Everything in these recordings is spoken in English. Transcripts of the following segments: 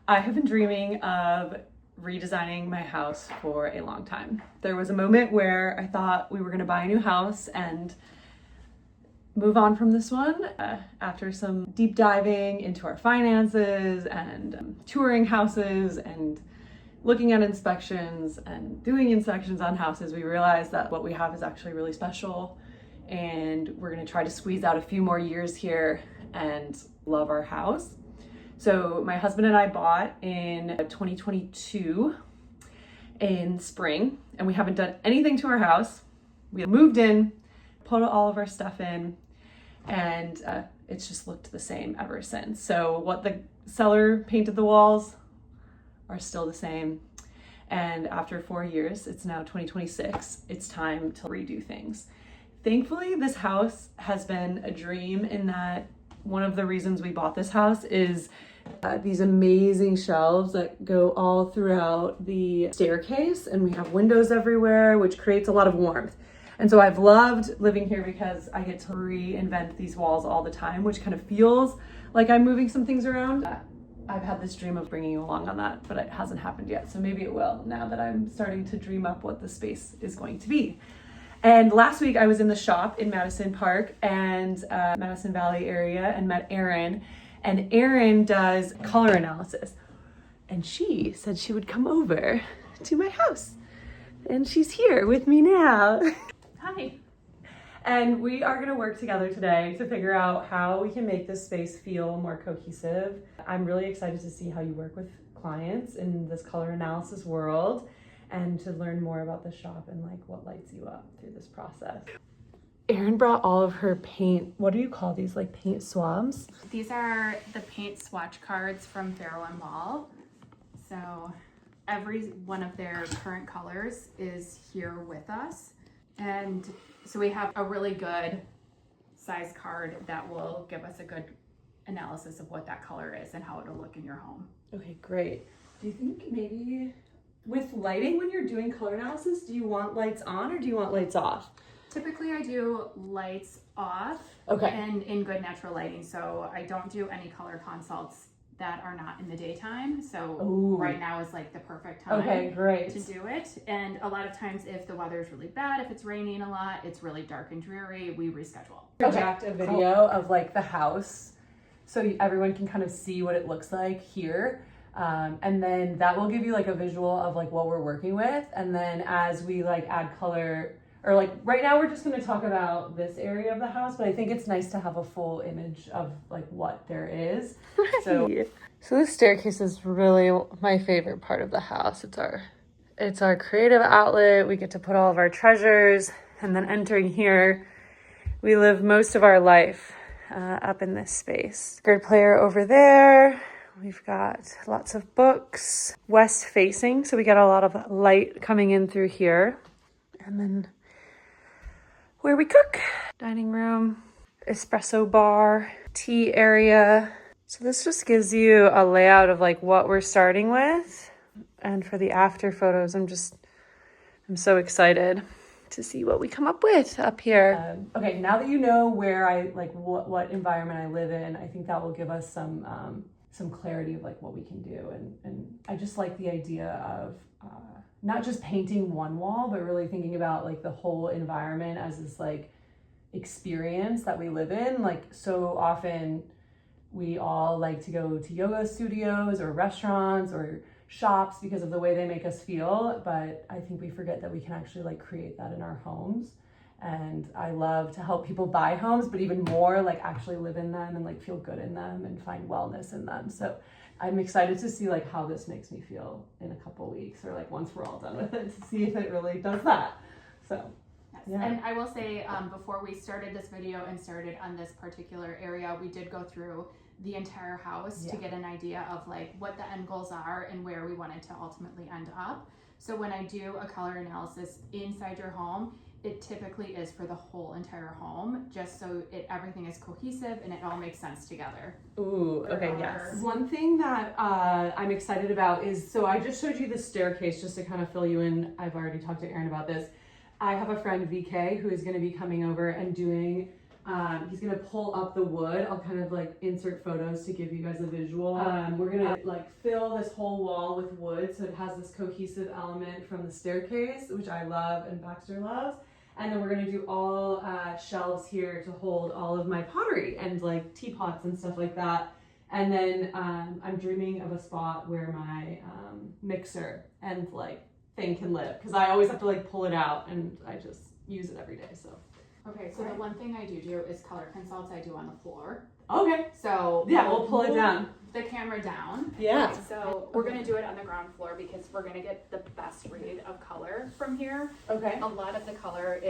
I have been dreaming of redesigning my house for a long time. There was a moment where I thought we were going to buy a new house and move on from this one. After some deep diving into our finances and touring houses and looking at inspections and doing inspections on houses, we realized that what we have is actually really special, and we're going to try to squeeze out a few more years here and love our house. So my husband and I bought in 2022 in spring, and we haven't done anything to our house. We moved in, put all of our stuff in, and it's just looked the same ever since. So what the seller painted the walls are still the same. And after 4 years, it's now 2026, it's time to redo things. Thankfully, this house has been a dream in that one of the reasons we bought this house is these amazing shelves that go all throughout the staircase, and we have windows everywhere, which creates a lot of warmth. And so I've loved living here because I get to reinvent these walls all the time, which kind of feels like I'm moving some things around. I've had this dream of bringing you along on that, but it hasn't happened yet. So maybe it will now that I'm starting to dream up what the space is going to be. And last week I was in the shop in Madison Park and Madison Valley area and met Erin. And Erin does color analysis. And she said she would come over to my house. And she's here with me now. Hi. And we are going to work together today to figure out how we can make this space feel more cohesive. I'm really excited to see how you work with clients in this color analysis world and to learn more about the shop and like what lights you up through this process. Erin brought all of her paint. What do you call these? Like paint swabs? These are the paint swatch cards from Farrow Ball. So every one of their current colors is here with us. And so we have a really good size card that will give us a good analysis of what that color is and how it'll look in your home. Okay, great. Do you think maybe with lighting, when you're doing color analysis, do you want lights on or do you want lights off? Typically I do lights off. Okay. And in good natural lighting. So I don't do any color consults that are not in the daytime. So right now is like the perfect time to do it. And a lot of times if the weather is really bad, if it's raining a lot, it's really dark and dreary, we reschedule. Project a video of like the house so everyone can kind of see what it looks like here. And then that will give you like a visual of like what we're working with. And then as we like add color, or like right now we're just going to talk about this area of the house, but I think it's nice to have a full image of like what there is. So this staircase is really my favorite part of the house. It's our creative outlet. We get to put all of our treasures, and then entering here, we live most of our life up in this space. Record player over there. We've got lots of books, west facing, so we get a lot of light coming in through here. And then where we cook, dining room, espresso bar, tea area. So this just gives you a layout of like what we're starting with. And for the after photos, I'm so excited to see what we come up with up here. Okay, now that you know where I like what environment I live in, I think that will give us some clarity of like what we can do. And I just like the idea of not just painting one wall, but really thinking about like the whole environment as this like experience that we live in. Like so often we all like to go to yoga studios or restaurants or shops because of the way they make us feel. But I think we forget that we can actually like create that in our homes. And I love to help people buy homes, but even more like actually live in them and like feel good in them and find wellness in them. So I'm excited to see like how this makes me feel in a couple weeks or like once we're all done with it to see if it really does that. So yes. Yeah. And I will say before we started this video and started on this particular area, we did go through the entire house to get an idea of like what the end goals are and where we wanted to ultimately end up. So when I do a color analysis inside your home, it typically is for the whole entire home, just so everything is cohesive and it all makes sense together. Ooh, okay, yes. One thing that I'm excited about is, so I just showed you the staircase just to kind of fill you in. I've already talked to Erin about this. I have a friend, VK, who is going to be coming over and doing He's gonna pull up the wood. I'll kind of like insert photos to give you guys a visual. We're gonna like fill this whole wall with wood so it has this cohesive element from the staircase, which I love and Baxter loves. And then we're gonna do all shelves here to hold all of my pottery and like teapots and stuff like that. And then I'm dreaming of a spot where my mixer and like thing can live, because I always have to like pull it out and I just use it every day. So okay, so the one thing I do is color consults I do on the floor. okay, So yeah, we'll pull it down, the camera down. yeah. Okay, so we're gonna do it on the ground floor because we're gonna get the best read of color from here. Okay. A lot of the color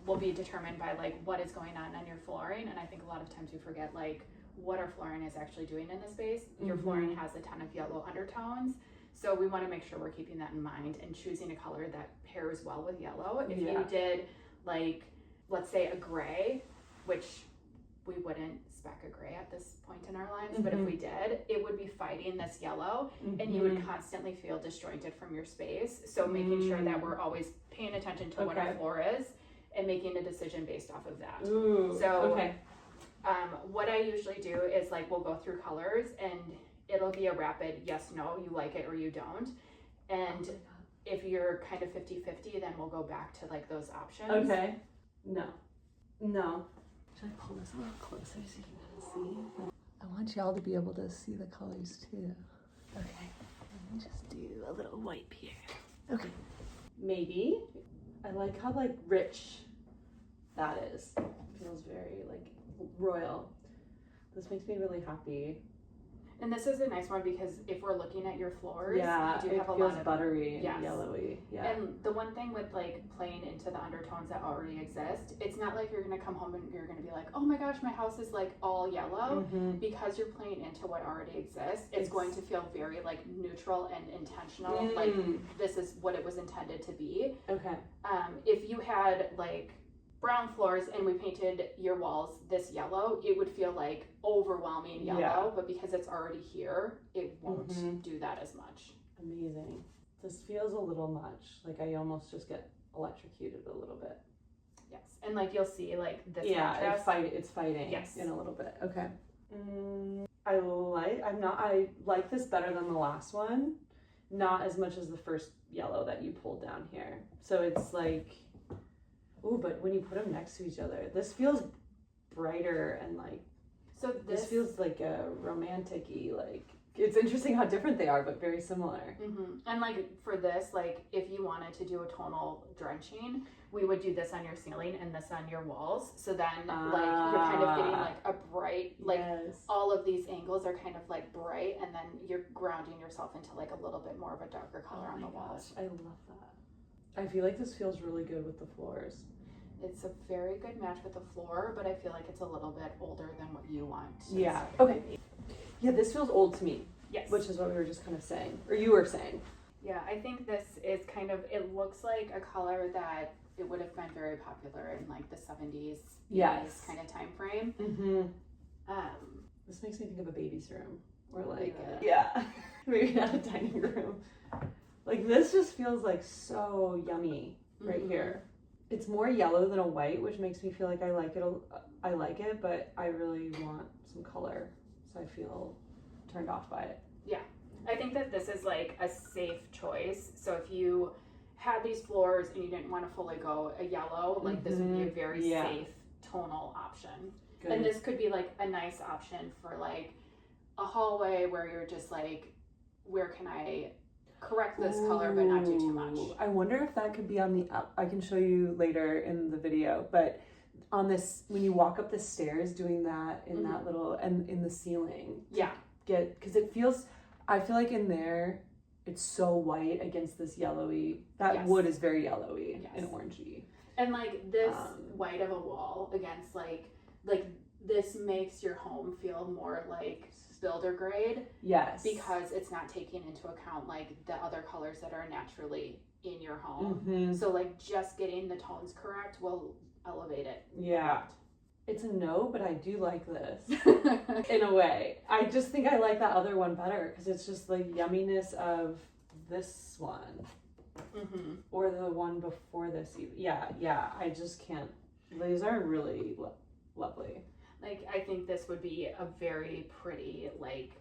will be determined by like what is going on your flooring, and I think a lot of times we forget like what our flooring is actually doing in the space. Your flooring has a ton of yellow undertones, so we want to make sure we're keeping that in mind and choosing a color that pairs well with yellow. If you did like, let's say a gray, which we wouldn't spec a gray at this point in our lives, but if we did, it would be fighting this yellow and you would constantly feel disjointed from your space. So making sure that we're always paying attention to what our floor is and making a decision based off of that. Ooh, so what I usually do is like we'll go through colors and it'll be a rapid yes, no, you like it or you don't. And if you're kind of 50-50, then we'll go back to like those options. Okay. No. Should I pull this a little closer so you can see? I want y'all to be able to see the colors too. Okay. Let me just do a little wipe here. Okay. Maybe. I like how like rich that is. Feels very like royal. This makes me really happy. And this is a nice one because if we're looking at your floors, you do have a lot feels of buttery and yellowy. Yeah. And the one thing with like playing into the undertones that already exist, it's not like you're gonna come home and you're gonna be like, oh my gosh, my house is like all yellow. Because you're playing into what already exists, it's going to feel very like neutral and intentional. Like this is what it was intended to be. Okay. If you had like brown floors and we painted your walls this yellow, it would feel like overwhelming yellow, but because it's already here, it won't do that as much. Amazing. This feels a little much. Like I almost just get electrocuted a little bit. Yes, and like you'll see like this contrast. It's fighting in a little bit. Okay. I like this better than the last one. Not as much as the first yellow that you pulled down here. So it's like, ooh, but when you put them next to each other, this feels brighter and like, so this feels like a romantic-y, like, it's interesting how different they are, but very similar. And like for this, like if you wanted to do a tonal drenching, we would do this on your ceiling and this on your walls. So then like you're kind of getting like a bright, like all of these angles are kind of like bright, and then you're grounding yourself into like a little bit more of a darker color on the walls. I love that. I feel like this feels really good with the floors. It's a very good match with the floor, but I feel like it's a little bit older than what you want. Yeah. Okay. Yeah, this feels old to me. Yes. Which is what we were just kind of saying, or you were saying. Yeah, I think this is kind of, it looks like a color that it would have been very popular in like the 70s, 80s kind of time frame. This makes me think of a baby's room, or like, maybe not a dining room. Like this just feels like so yummy right here. It's more yellow than a white, which makes me feel like I like it, but I really want some color, so I feel turned off by it. Yeah, I think that this is like a safe choice. So if you had these floors and you didn't want to fully go a yellow, like this would be a very safe tonal option. Good. And this could be like a nice option for like a hallway where you're just like, where can I correct this color but not do too much? I wonder if that could be on the up. I can show you later in the video, but on this, when you walk up the stairs, doing that in that little, and in the ceiling. Yeah. Because it feels, I feel like in there, it's so white against this yellowy, that wood is very yellowy and orangey. And like this white of a wall against like this makes your home feel more like builder grade. Yes. Because it's not taking into account like the other colors that are naturally in your home. So like just getting the tones correct will elevate it. Yeah. It's a no, but I do like this in a way. I just think I like that other one better because it's just the yumminess of this one or the one before this. Yeah, I just can't. These are really lovely. Like, I think this would be a very pretty, like,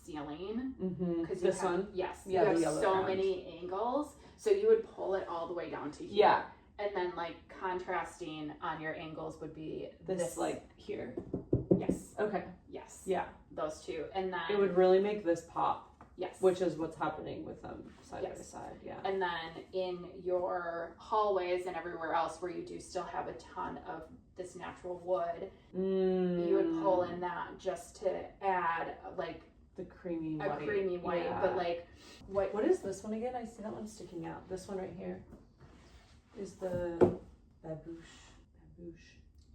ceiling. Because this one? Yes. Yeah, you have yellow so ground. many angles. So you would pull it all the way down to here. Yeah. And then, like, contrasting on your angles would be This like here. Yes. Okay. Yes. Yeah. Those two. And then it would really make this pop. Yes. Which is what's happening with them side by side. Yeah. And then in your hallways and everywhere else where you do still have a ton of this natural wood, you would pull in that just to add like the creamy a white. creamy white. Yeah. But like what is this one again? I see that one sticking out. This one right here is the babouche.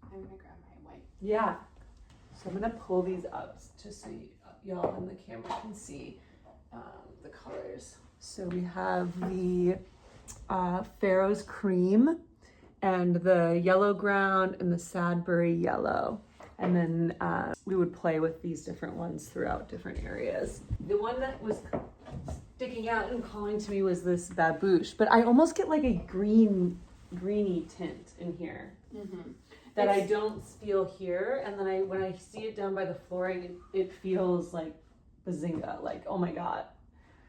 I'm gonna grab my white. Yeah. So I'm gonna pull these up just so y'all in the camera can see the colors. So we have the Farrow's cream and the yellow ground and the Sadbury yellow. And then we would play with these different ones throughout different areas. The one that was sticking out and calling to me was this babouche, but I almost get like a greeny tint in here. That I don't feel here, and then when I see it down by the flooring, it feels like bazinga, like oh my god.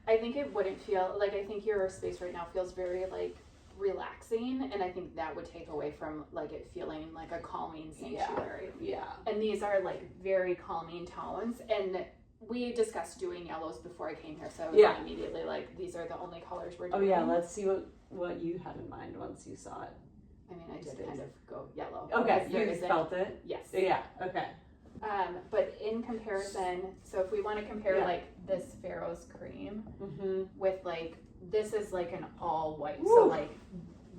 I think it wouldn't feel like, I think your space right now feels very like relaxing, and I think that would take away from like it feeling like a calming sanctuary. Yeah. And these are like very calming tones, and we discussed doing yellows before I came here, so I was immediately like, these are the only colors we're doing. Oh yeah, let's see what you had in mind once you saw it. I mean, I did kind of go yellow. Okay, you felt it? Yes. Yeah, okay. But in comparison, so if we want to compare like this Farrow's cream with like, this is like an all white. So like,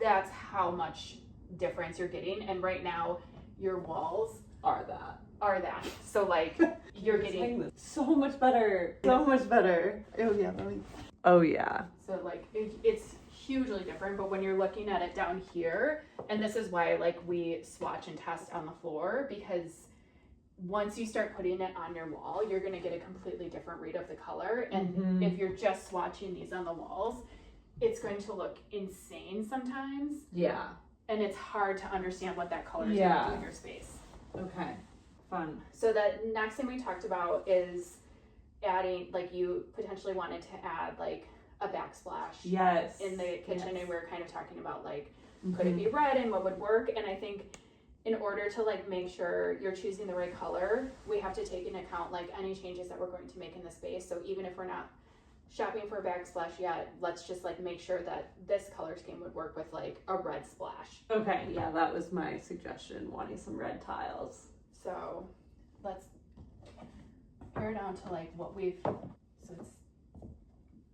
that's how much difference you're getting. And right now, your walls are that. So like, you're getting so much better. So much better. Oh yeah. Oh yeah. So like, it's hugely different, but when you're looking at it down here, and this is why like we swatch and test on the floor, because once you start putting it on your wall, you're going to get a completely different read of the color. And if you're just swatching these on the walls, it's going to look insane sometimes. Yeah. And it's hard to understand what that color is going to do in your space. Okay. Fun. So the next thing we talked about is adding, like, you potentially wanted to add like a backsplash in the kitchen, and we were kind of talking about like, could it be red and what would work? And I think in order to like make sure you're choosing the right color, we have to take into account like any changes that we're going to make in the space. So even if we're not shopping for a backsplash yet, let's just like make sure that this color scheme would work with like a red splash. Okay, yeah, that was my suggestion, wanting some red tiles. So let's pare down to like what we've, so it's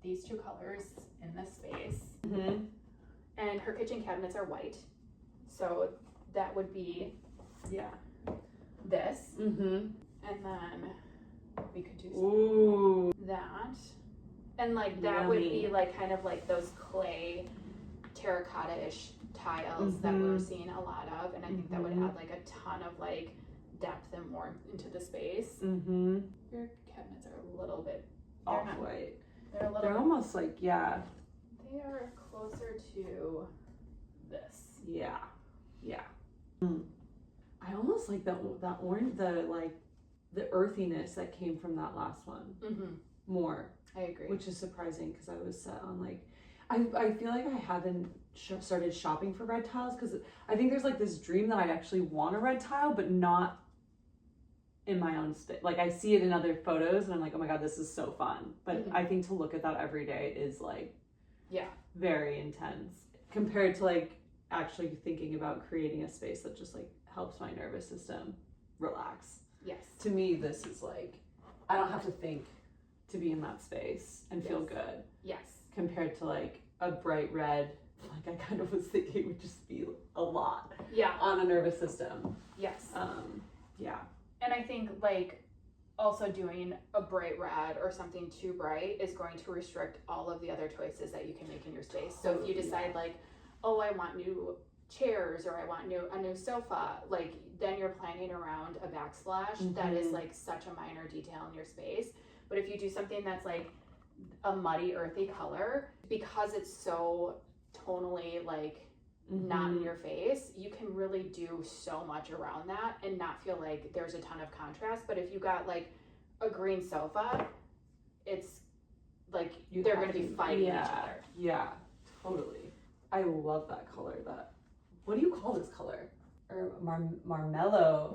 these two colors in this space. And her kitchen cabinets are white, so that would be this. And then we could do that, and like that would be like kind of like those clay terracotta-ish tiles that we're seeing a lot of, and I think that would add like a ton of like depth and warmth into the space. Your cabinets are a little bit off-white. They're almost like, they are closer to this. Yeah. I almost like that orange, the earthiness that came from that last one more. I agree. Which is surprising because I was set on like, I feel like I haven't started shopping for red tiles because I think there's like this dream that I actually want a red tile, but not in my own state. Like I see it in other photos and I'm like, oh my god, this is so fun. But I think to look at that every day is like, very intense compared to like actually thinking about creating a space that just like helps my nervous system relax. Yes. To me, this is like, I don't have to think to be in that space and feel good. Yes. Compared to like a bright red, like I kind of was thinking would just be a lot. On a nervous system. Yes. And I think like also doing a bright red or something too bright is going to restrict all of the other choices that you can make in your space. So if you decide like, oh, I want new chairs or I want a new sofa, like then you're planning around a backsplash that is like such a minor detail in your space. But if you do something that's like a muddy earthy color, because it's so tonally like not in your face, you can really do so much around that and not feel like there's a ton of contrast. But if you got like a green sofa, it's like they're going to be fighting each other. Yeah, totally. I love that color. What do you call this color? Or marmello.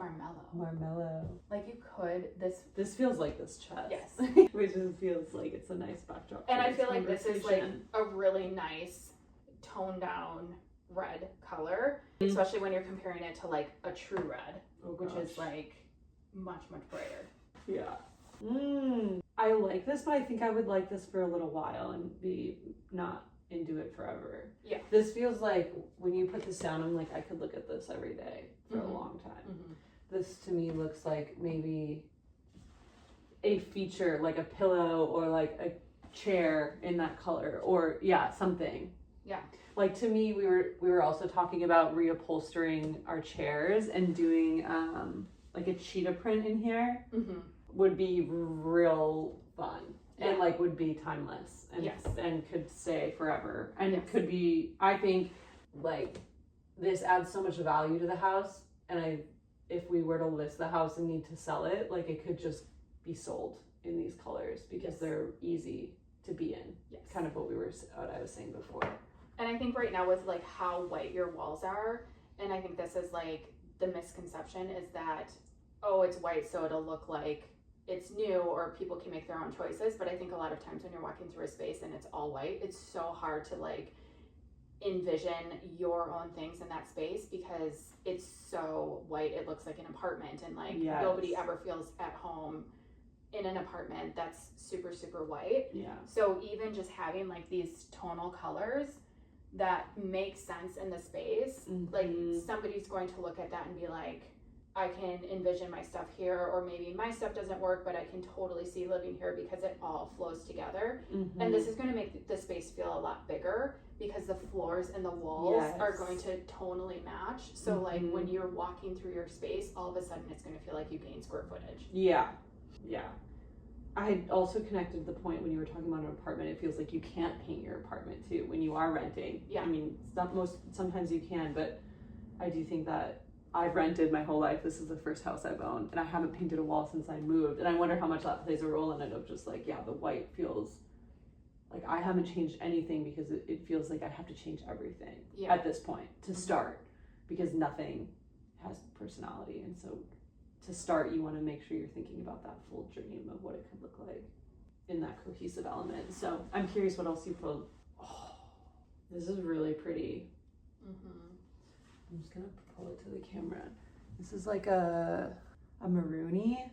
Like you could, this feels like this chest. Yes. Which feels like it's a nice backdrop. And I feel like this is like a really nice toned down red color, especially when you're comparing it to like a true red, which is like much brighter. Yeah. I like this, but I think I would like this for a little while and be not into it forever. Yeah. This feels like when you put this down, I'm like, I could look at this every day for a long time. This to me looks like maybe a feature, like a pillow or like a chair in that color, or something. Yeah. Like to me, we were also talking about reupholstering our chairs and doing like a cheetah print in here. Would be real fun and like would be timeless and could stay forever and it could be, I think, like this adds so much value to the house, and if we were to list the house and need to sell it, like it could just be sold in these colors because they're easy to be in. Kind of what I was saying before. And I think right now with like how white your walls are, and I think this is like the misconception is that, oh, it's white so it'll look like it's new or people can make their own choices. But I think a lot of times when you're walking through a space and it's all white, it's so hard to like envision your own things in that space because it's so white. It looks like an apartment, and like nobody ever feels at home in an apartment that's super white. So even just having like these tonal colors that make sense in the space, like somebody's going to look at that and be like, I can envision my stuff here, or maybe my stuff doesn't work, but I can totally see living here because it all flows together. And this is going to make the space feel a lot bigger because the floors and the walls are going to tonally match. So like when you're walking through your space, all of a sudden it's going to feel like you gain square footage. Yeah. I had also connected the point when you were talking about an apartment, it feels like you can't paint your apartment too when you are renting. I mean, sometimes you can, but I do think that I've rented my whole life. This is the first house I've owned, and I haven't painted a wall since I moved. And I wonder how much that plays a role in it, of just like, the white feels like I haven't changed anything because it feels like I have to change everything at this point to start, because nothing has personality. And so to start, you want to make sure you're thinking about that full dream of what it could look like in that cohesive element. So I'm curious what else you pulled. Oh, this is really pretty. I'm just gonna pull it to the camera. This is like a maroony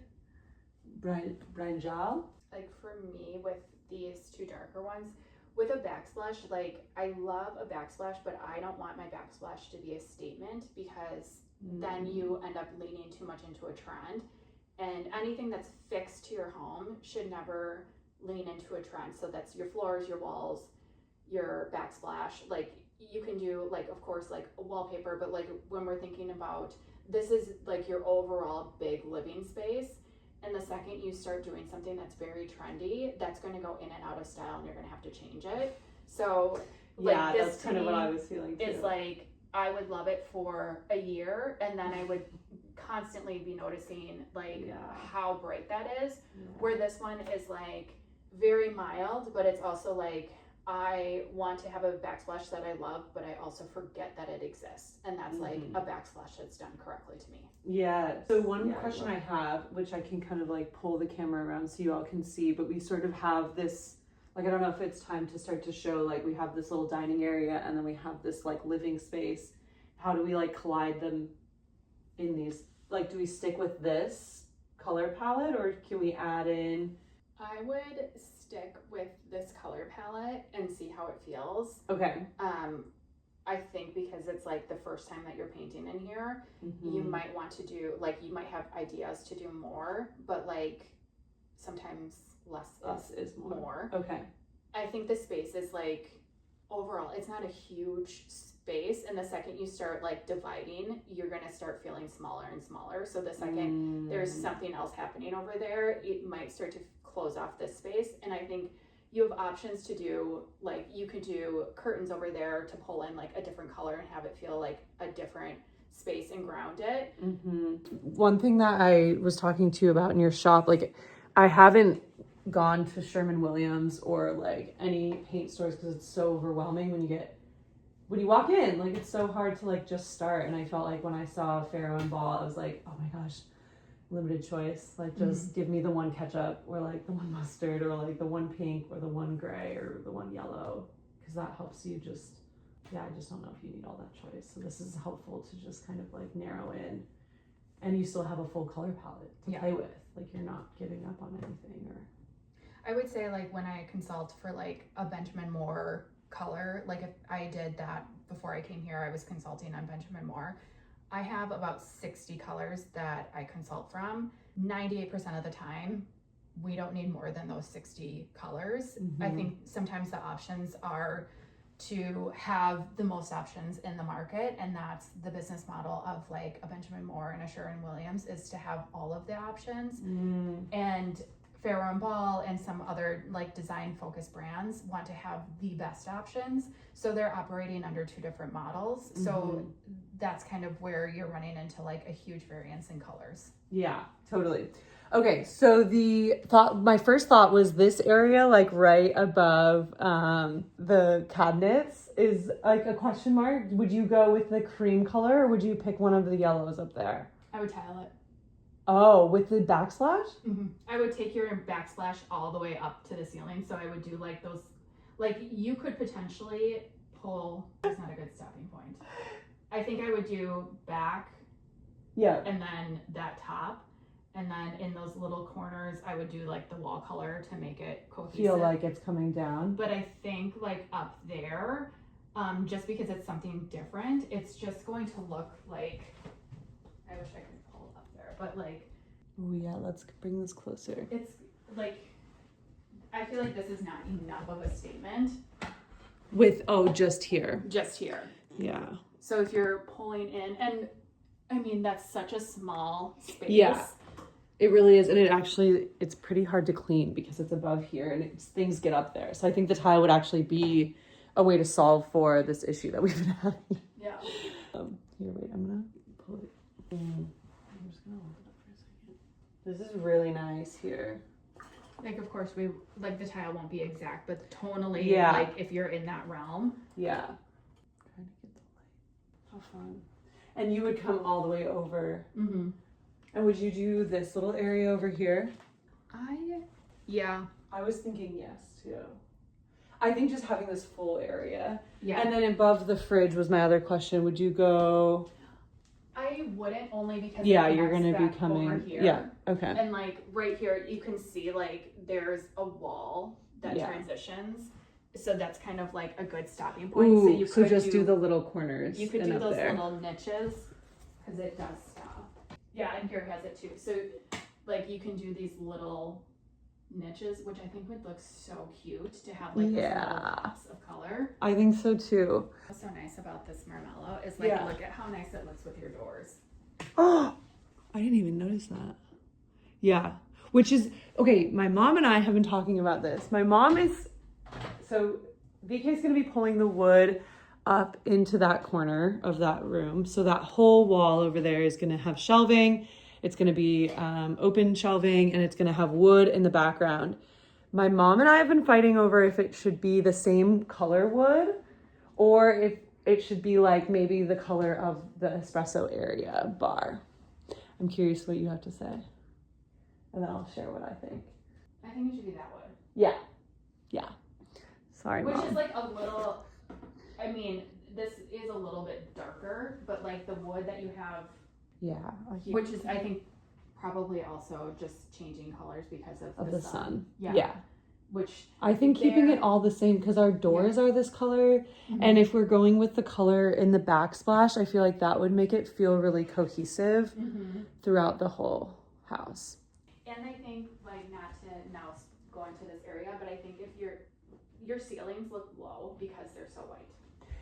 brinjal. Like for me, with these two darker ones, with a backsplash, like I love a backsplash, but I don't want my backsplash to be a statement because then you end up leaning too much into a trend. And anything that's fixed to your home should never lean into a trend. So that's your floors, your walls, your backsplash. Like you can do like, of course, like a wallpaper, but like when we're thinking about, this is like your overall big living space. And the second you start doing something that's very trendy, that's going to go in and out of style and you're going to have to change it. So like this that's kind of what I was feeling too. It's like, I would love it for a year and then I would constantly be noticing like how bright that is. Where this one is like very mild, but it's also like, I want to have a backsplash that I love, but I also forget that it exists. And that's like a backsplash that's done correctly to me. So one question I have, which I can kind of like pull the camera around so you all can see, but we sort of have this, like, I don't know if it's time to start to show, like we have this little dining area and then we have this like living space. How do we like collide them in these? Like, do we stick with this color palette or can we add in? I would stick with this color palette and see how it feels. Okay. I think because it's like the first time that you're painting in here, you might want to do, like, you might have ideas to do more, but like sometimes less is more. Okay. I think the space is like, overall, it's not a huge space. And the second you start like dividing, you're going to start feeling smaller and smaller. So the second there's something else happening over there, it might start to close off this space. And I think you have options to do, like you could do curtains over there to pull in like a different color and have it feel like a different space and ground it. One thing that I was talking to you about in your shop, like I haven't gone to Sherman-Williams or like any paint stores because it's so overwhelming when you walk in, like it's so hard to like just start. And I felt like when I saw Farrow Ball, I was like, oh my gosh, limited choice. Like just give me the one ketchup or like the one mustard or like the one pink or the one gray or the one yellow, because that helps you just, I just don't know if you need all that choice. So this is helpful to just kind of like narrow in, and you still have a full color palette to play with. Like you're not giving up on anything. Or I would say like when I consult for like a Benjamin Moore color, like if I did that before I came here, I was consulting on Benjamin Moore. I have about 60 colors that I consult from. 98% of the time, we don't need more than those 60 colors. I think sometimes the options are to have the most options in the market, and that's the business model of like a Benjamin Moore and a Sherwin-Williams, is to have all of the options. And Farrow Ball and some other like design focused brands want to have the best options, so they're operating under two different models. So that's kind of where you're running into like a huge variance in colors. Yeah, totally. Okay, so my first thought was this area, like right above the cabinets, is like a question mark. Would you go with the cream color or would you pick one of the yellows up there? I would tile it. Oh, with the backsplash? I would take your backsplash all the way up to the ceiling. So I would do like those, like you could potentially pull, that's not a good stopping point. I think I would do back. Yeah. And then that top. And then in those little corners, I would do like the wall color to make it cohesive. Feel like it's coming down. But I think like up there, just because it's something different, it's just going to look like, I wish I could pull up there, but like. Oh yeah, let's bring this closer. It's like, I feel like this is not enough of a statement. With, just here. Just here. Yeah. So if you're pulling in, and I mean, that's such a small space. Yeah. It really is, and it's pretty hard to clean because it's above here and things get up there. So I think the tile would actually be a way to solve for this issue that we've been having. Yeah. Here, wait, I'm gonna pull it. I'm just gonna hold it up for a second. This is really nice here. Like, of course, we like the tile won't be exact, but tonally, like if you're in that realm. Yeah. Trying to get the light. How fun. And you would come all the way over. And would you do this little area over here? Yeah. I was thinking yes, too. I think just having this full area. Yeah. And then above the fridge was my other question. Would you go? I wouldn't, only because you're going to be coming. Over here. Yeah, okay. And like right here, you can see like there's a wall that transitions. So that's kind of like a good stopping point. Ooh, so you could just do the little corners. You could do those little niches because it does stop. Yeah, and here has it too. So like you can do these little niches, which I think would look so cute to have like these little pops of color. I think so too. What's so nice about this Marmello is like look at how nice it looks with your doors. Oh, I didn't even notice that. Yeah, which is okay. My mom and I have been talking about this. My mom is VK's gonna be pulling the wood up into that corner of that room. So that whole wall over there is going to have shelving. It's going to be open shelving, and it's going to have wood in the background. My mom and I have been fighting over if it should be the same color wood or if it should be like maybe the color of the espresso area bar. I'm curious what you have to say. And then I'll share what I think. I think it should be that wood. Yeah. Sorry, Which Mom. is like a little, I mean, this is a little bit darker, but like the wood that you have, which is I think probably also just changing colors because of the sun. Yeah. Which I think keeping it all the same, because our doors are this color, and if we're going with the color in the backsplash, I feel like that would make it feel really cohesive throughout the whole house. And I think like not to now go into this area, but I think if your ceilings look low because they're so white.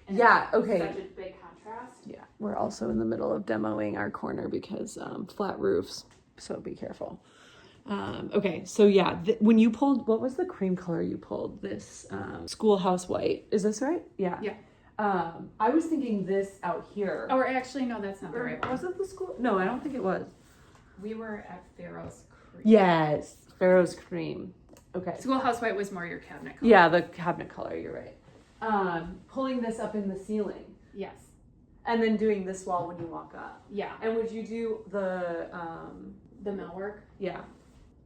And okay. Such a big contrast. Yeah, we're also in the middle of demoing our corner because flat roofs, so be careful. Okay, so yeah, when you pulled, what was the cream color you pulled? This schoolhouse white. Is this right? Yeah. Yeah. I was thinking this out here. Or actually, no, that's not the right one. Was it the school? No, I don't think it was. We were at Farrow's Cream. Yes, Farrow's Cream. Okay. Schoolhouse white was more your cabinet color. Yeah, the cabinet color, you're right. Pulling this up in the ceiling. Yes. And then doing this wall when you walk up. Yeah. And would you do the millwork? Yeah.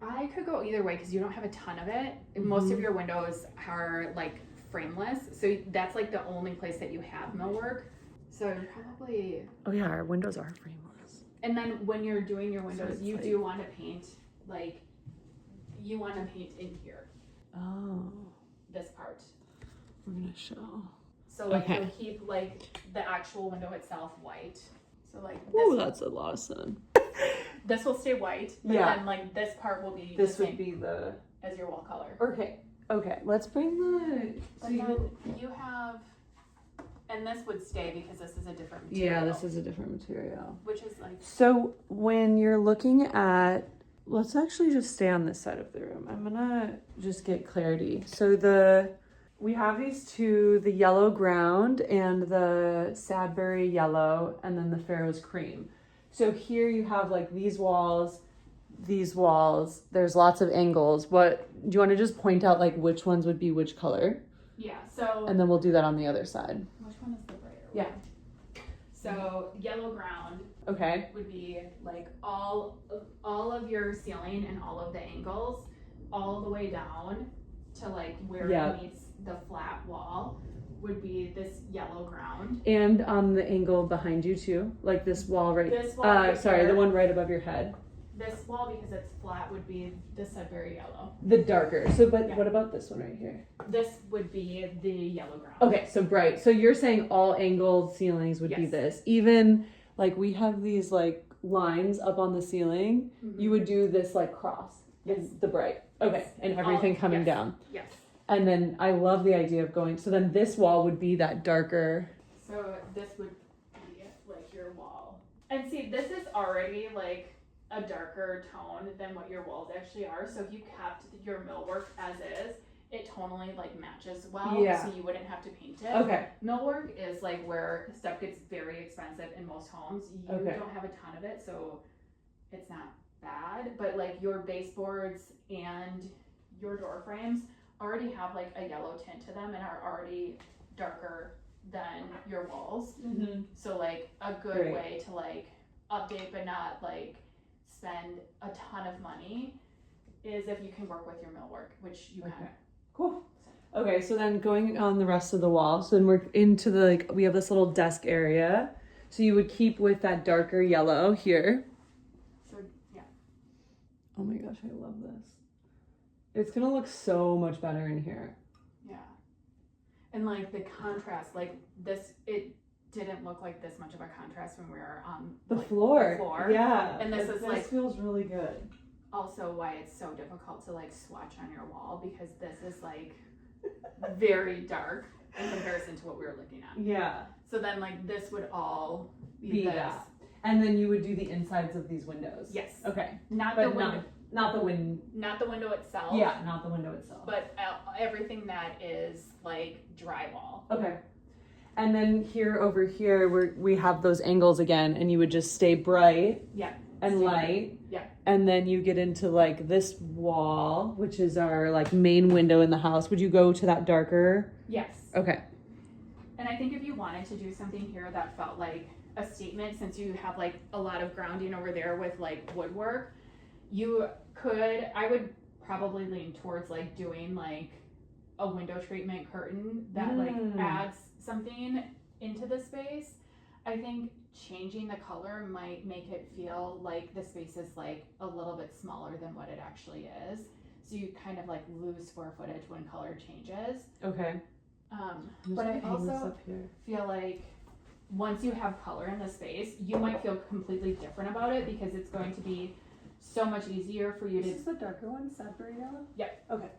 I could go either way because you don't have a ton of it. Most of your windows are like frameless, so that's like the only place that you have millwork. So probably. Oh yeah, our windows are frameless. And then when you're doing your windows, So you like... do want to paint you want to paint in here. Oh. This part. We're gonna show. So like you'll keep like the actual window itself white. So like this. Oh, that's a lot of sun. This will stay white, but then like this part will be this the would be the as your wall color. Okay, let's bring the you have, and this would stay because this is a different material. Yeah, this is a different material. Which is like, so when you're looking at, let's actually just stay on this side of the room. I'm gonna just get clarity. So we have these two, the yellow ground and the Sadbury yellow, and then the Farrow's cream. So here you have like these walls, there's lots of angles. What, do you want to just point out like which ones would be which color? yeah, so. And then we'll do that on the other side. Which one is the brighter one? Yeah. So yellow ground. Okay. Would be like all of your ceiling and all of the angles, all the way down to like where it meets the flat wall would be this yellow ground. And on the angle behind you too, like this wall right. This wall. Right sorry, here. the one right above your head. This wall, because it's flat, would be the Sudbury yellow. The darker. So, but what about this one right here? This would be the yellow ground. Okay, so bright. So you're saying all angled ceilings would be this. Even like we have these like lines up on the ceiling, you would do this like cross. Yes. The bright. Okay, and everything coming down. Yes. And then I love the idea of going, so then this wall would be that darker. So this would be like your wall. And see, this is already like a darker tone than what your walls actually are. So if you kept your millwork as is, it tonally like matches well. Yeah. So you wouldn't have to paint it. Okay. Millwork is like where stuff gets very expensive in most homes. You don't have a ton of it, so it's not bad. But like your baseboards and your door frames already have like a yellow tint to them and are already darker than your walls. So like a good way to like update but not like spend a ton of money is if you can work with your millwork, which you can. Cool. Okay, so then going on the rest of the wall, so then we're into the like we have this little desk area. So you would keep with that darker yellow here. So yeah. Oh my gosh, I love this. It's gonna look so much better in here. Yeah. And like the contrast, like this, it didn't look like this much of a contrast when we were on the like, floor. The floor. Yeah. And this feels really good. Also why it's so difficult to like swatch on your wall, because this is like very dark in comparison to what we were looking at. Yeah. So then like this would all be this. That. And then you would do the insides of these windows. Yes. Okay. Not the window. Not the window. Not the window itself. Yeah, not the window itself. But everything that is like drywall. Okay. And then over here, we have those angles again, and you would just stay bright. Yeah. And light. Yeah. And then you get into like this wall, which is our like main window in the house. Would you go to that darker? Yes. Okay. And I think if you wanted to do something here that felt like a statement, since you have like a lot of grounding over there with like woodwork, I would probably lean towards like doing like a window treatment curtain that like adds something into the space. I think changing the color might make it feel like the space is like a little bit smaller than what it actually is. So you kind of like lose square footage when color changes. Okay. But I also feel like once you have color in the space, you might feel completely different about it, because it's going to be so much easier for you to. This is the darker one, Sudbury yellow? Yep. Okay.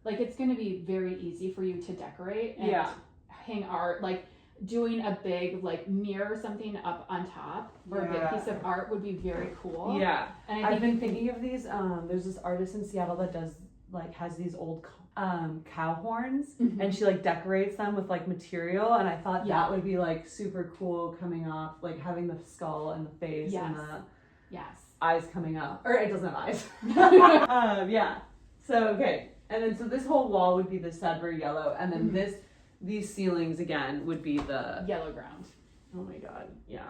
Like it's going to be very easy for you to decorate and hang art. Like doing a big like mirror or something up on top or a big piece of art would be very cool. Yeah. And I've been thinking of these, there's this artist in Seattle that does like has these old cow horns and she like decorates them with like material, and I thought that would be like super cool coming off, like having the skull and the face and the eyes coming up, or it doesn't have eyes. Yeah, so okay, and then so this whole wall would be the Sudbury yellow, and then these ceilings again would be the yellow ground. Oh my god, yeah,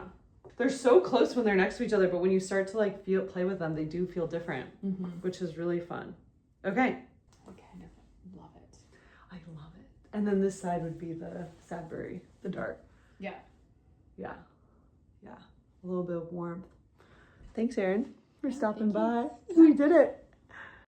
they're so close when they're next to each other, but when you start to like play with them, they do feel different, which is really fun. Okay. I kind of love it. I love it. And then this side would be the Sudbury, the dark. Yeah. Yeah. Yeah. A little bit of warmth. Thanks, Erin, for stopping by. We did it.